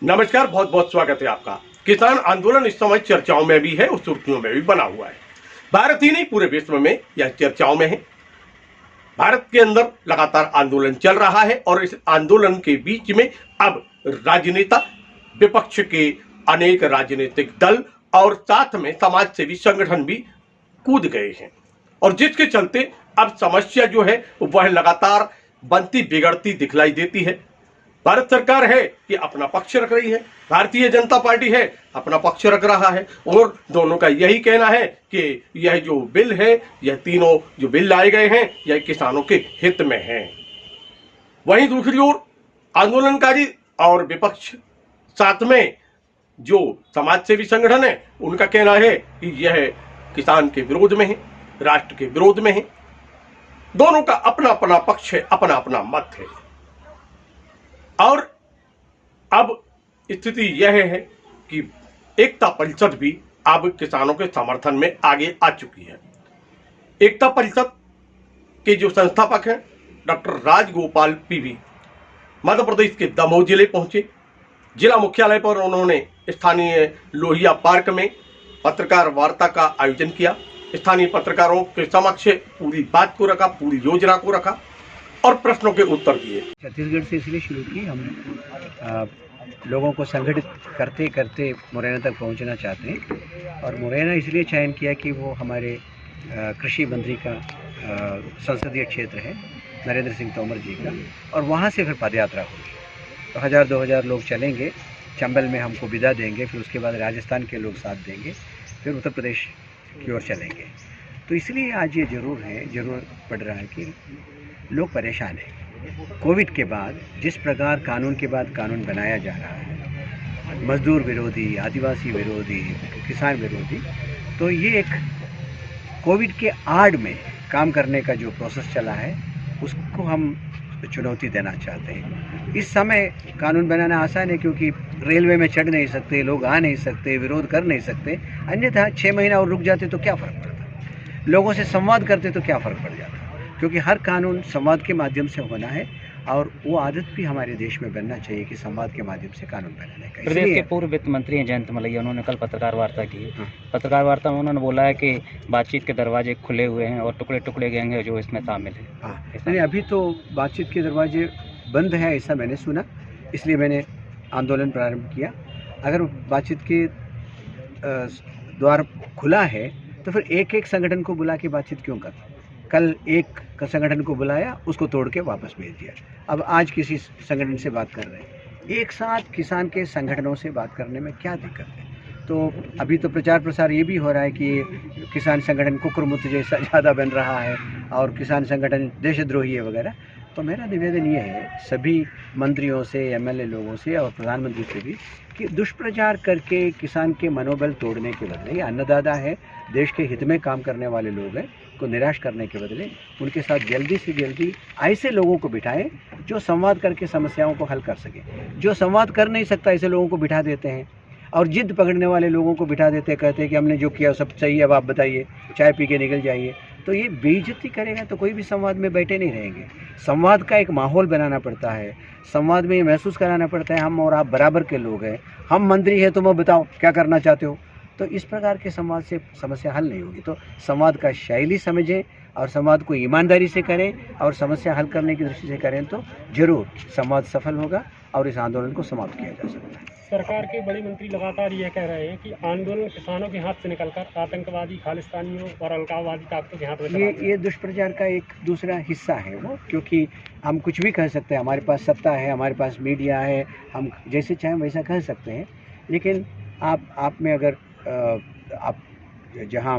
नमस्कार, बहुत बहुत स्वागत है आपका। किसान आंदोलन इस समय चर्चाओं में भी है और सुर्खियों में भी बना हुआ है। भारत ही नहीं, पूरे विश्व में यह चर्चाओं में है। भारत के अंदर लगातार आंदोलन चल रहा है और इस आंदोलन के बीच में अब राजनेता, विपक्ष के अनेक राजनीतिक दल और साथ में समाज सेवी संगठन भी कूद गए हैं और जिसके चलते अब समस्या जो है वह लगातार बनती बिगड़ती दिखलाई देती है। भारत सरकार है कि अपना पक्ष रख रही है, भारतीय जनता पार्टी है अपना पक्ष रख रहा है और दोनों का यही कहना है कि यह जो बिल है, यह तीनों जो बिल लाए गए हैं, यह किसानों के हित में हैं। वहीं दूसरी ओर आंदोलनकारी और विपक्ष साथ में जो समाज सेवी संगठन है, उनका कहना है कि यह किसान के विरोध में है, राष्ट्र के विरोध में है। दोनों का अपना अपना पक्ष है, अपना अपना मत है। और अब स्थिति यह है कि एकता परिषद भी अब किसानों के समर्थन में आगे आ चुकी है। एकता परिषद के जो संस्थापक हैं डॉक्टर राजगोपाल पीवी मध्य प्रदेश के दमोह जिले पहुंचे। जिला मुख्यालय पर उन्होंने स्थानीय लोहिया पार्क में पत्रकार वार्ता का आयोजन किया। स्थानीय पत्रकारों के समक्ष पूरी बात को रखा, पूरी योजना को रखा और प्रश्नों के उत्तर दिए। छत्तीसगढ़ से इसलिए शुरू की, हम लोगों को संगठित करते करते मुरैना तक पहुंचना चाहते हैं और मुरैना इसलिए चयन किया कि वो हमारे कृषि मंत्री का संसदीय क्षेत्र है, नरेंद्र सिंह तोमर जी का, और वहाँ से फिर पदयात्रा होगी। तो 1000-2000 लोग चलेंगे, चंबल में हमको विदा देंगे, फिर उसके बाद राजस्थान के लोग साथ देंगे, फिर उत्तर प्रदेश की ओर चलेंगे। तो इसलिए आज ये ज़रूर पड़ रहा है कि लोग परेशान हैं। कोविड के बाद जिस प्रकार कानून के बाद कानून बनाया जा रहा है, मजदूर विरोधी, आदिवासी विरोधी, किसान विरोधी, तो ये एक कोविड के आड़ में काम करने का जो प्रोसेस चला है उसको हम चुनौती देना चाहते हैं। इस समय कानून बनाना आसान है क्योंकि रेलवे में चढ़ नहीं सकते, लोग आ नहीं सकते, विरोध कर नहीं सकते। अन्यथा 6 महीना और रुक जाते तो क्या फ़र्क पड़ता, लोगों से संवाद करते तो क्या फ़र्क पड़ जाता, क्योंकि हर कानून संवाद के माध्यम से होना है और वो आदत भी हमारे देश में बनना चाहिए कि संवाद के माध्यम से कानून बनाने का। प्रदेश के पूर्व वित्त मंत्री हैं जयंत मलैया, उन्होंने कल पत्रकार वार्ता की। पत्रकार वार्ता में उन्होंने बोला है कि बातचीत के दरवाजे खुले हुए हैं और टुकड़े टुकड़े गैंग है जो इसमें शामिल है। नहीं, अभी तो बातचीत के दरवाजे बंद है ऐसा मैंने सुना, इसलिए मैंने आंदोलन प्रारंभ किया। अगर बातचीत के द्वार खुला है तो फिर एक एक संगठन को बुला के बातचीत क्यों कर? कल एक संगठन को बुलाया, उसको तोड़ के वापस भेज दिया। अब आज किसी संगठन से बात कर रहे हैं। एक साथ किसान के संगठनों से बात करने में क्या दिक्कत है? तो अभी तो प्रचार प्रसार ये भी हो रहा है कि किसान संगठन कुकुरमुत जैसा ज़्यादा बन रहा है और किसान संगठन देशद्रोही है वगैरह। तो मेरा निवेदन ये है सभी मंत्रियों से, एमएलए लोगों से और प्रधानमंत्री से भी कि दुष्प्रचार करके किसान के मनोबल तोड़ने के बदले, ये अन्नदाता है, देश के हित में काम करने वाले लोग हैं, को निराश करने के बदले उनके साथ जल्दी से जल्दी ऐसे लोगों को बिठाएं जो संवाद करके समस्याओं को हल कर सके। जो संवाद कर नहीं सकता ऐसे लोगों को बिठा देते हैं और जिद पकड़ने वाले लोगों को बिठा देते हैं, कहते हैं कि हमने जो किया सब सही है, अब आप बताइए, चाय पी के निकल जाइए। तो ये बेइज्जती करेगा तो कोई भी संवाद में बैठे नहीं रहेंगे। संवाद का एक माहौल बनाना पड़ता है, संवाद में ये महसूस कराना पड़ता है हम और आप बराबर के लोग हैं, हम मंत्री हैं, तुम बताओ क्या करना चाहते हो। तो इस प्रकार के संवाद से समस्या हल नहीं होगी। तो संवाद का शैली समझें और संवाद को ईमानदारी से करें और समस्या हल करने की दृष्टि से करें तो जरूर संवाद सफल होगा और इस आंदोलन को समाप्त किया जा सकता है। सरकार के बड़े मंत्री लगातार यह कह रहे हैं कि आंदोलन किसानों के हाथ से निकलकर आतंकवादी, खालिस्तानियों और अलगाववादी ताकतों के हाथ में ये दुष्प्रचार का एक दूसरा हिस्सा है वो, क्योंकि हम कुछ भी कह सकते हैं, हमारे पास सत्ता है, हमारे पास मीडिया है, हम जैसे चाहें वैसा कह सकते हैं। लेकिन आप में अगर आप जहाँ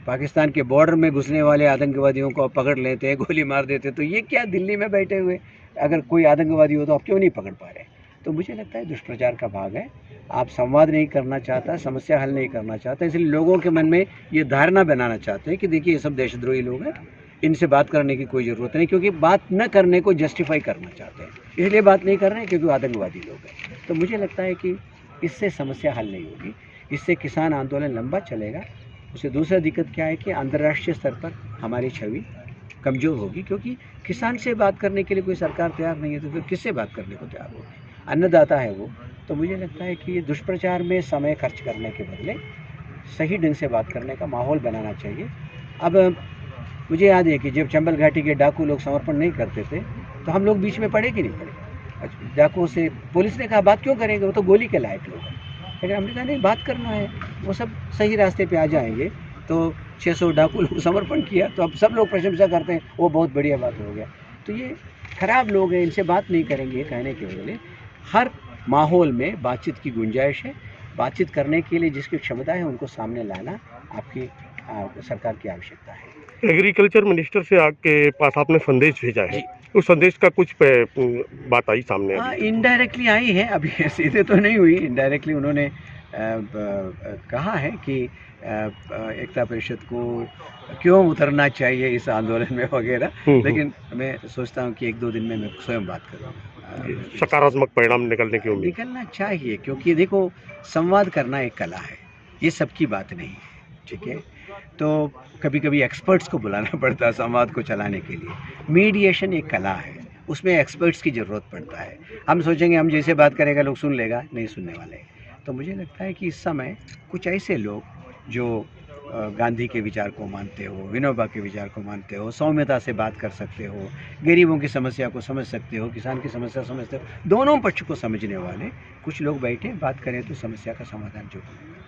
पाकिस्तान के बॉर्डर में घुसने वाले आतंकवादियों को आप पकड़ लेते हैं, गोली मार देते हैं, तो ये क्या दिल्ली में बैठे हुए अगर कोई आतंकवादी हो तो आप क्यों नहीं पकड़ पा रहे? तो मुझे लगता है दुष्प्रचार का भाग है। आप संवाद नहीं करना चाहता, समस्या हल नहीं करना चाहता, इसलिए लोगों के मन में ये धारणा बनाना चाहते हैं कि देखिए ये सब देशद्रोही लोग हैं, इनसे बात करने की कोई ज़रूरत नहीं, क्योंकि बात न करने को जस्टिफाई करना चाहते हैं, इसलिए बात नहीं कर रहे हैं क्योंकि आतंकवादी लोग हैं। तो मुझे लगता है कि इससे समस्या हल नहीं होगी, इससे किसान आंदोलन लंबा चलेगा। उससे दूसरा दिक्कत क्या है कि अंतर्राष्ट्रीय स्तर पर हमारी छवि कमज़ोर होगी, क्योंकि किसान से बात करने के लिए कोई सरकार तैयार नहीं है तो फिर किससे बात करने को तैयार होगी? अन्नदाता है वो, तो मुझे लगता है कि दुष्प्रचार में समय खर्च करने के बदले सही ढंग से बात करने का माहौल बनाना चाहिए। अब मुझे याद है कि जब चंबल घाटी के डाकू लोग समर्पण नहीं करते थे तो हम लोग बीच में पड़े कि नहीं पड़े। डाकुओं से पुलिस ने कहा बात क्यों करेंगे, वो तो गोली के लायक लोग हैं, लेकिन हमने कहा नहीं बात करना है, वो सब सही रास्ते पे आ जाएंगे। तो 600 डाकू लोग समर्पण किया, तो अब सब लोग प्रशंसा करते हैं, वो बहुत बढ़िया बात हो गया। तो ये खराब लोग हैं, इनसे बात नहीं करेंगे ये कहने के बदले हर माहौल में बातचीत की गुंजाइश है। बातचीत करने के लिए जिसकी क्षमता है उनको सामने लाना आपकी सरकार की आवश्यकता है। एग्रीकल्चर मिनिस्टर से आपके पास आपने संदेश भेजा है, उस संदेश का कुछ बात आई सामने? हाँ, इनडायरेक्टली आई है, अभी सीधे तो नहीं हुई। इनडायरेक्टली उन्होंने कहा है कि एकता परिषद को क्यों उतरना चाहिए इस आंदोलन में वगैरह, लेकिन मैं सोचता हूँ कि 1-2 दिन में मैं स्वयं बात करूँगा। सकारात्मक परिणाम निकलने की उम्मीद निकलना चाहिए, क्योंकि देखो संवाद करना एक कला है, ये सबकी बात नहीं है, ठीक है। तो कभी कभी एक्सपर्ट्स को बुलाना पड़ता है संवाद को चलाने के लिए। मीडिएशन एक कला है, उसमें एक्सपर्ट्स की ज़रूरत पड़ता है। हम सोचेंगे हम जैसे बात करेगा लोग सुन लेगा, नहीं सुनने वाले। तो मुझे लगता है कि इस समय कुछ ऐसे लोग जो गांधी के विचार को मानते हो, विनोबा के विचार को मानते हो, सौम्यता से बात कर सकते हो, गरीबों की समस्या को समझ सकते हो, किसान की समस्या समझते हो, दोनों पक्ष को समझने वाले कुछ लोग बैठे बात करें तो समस्या का समाधान जरूर होगा।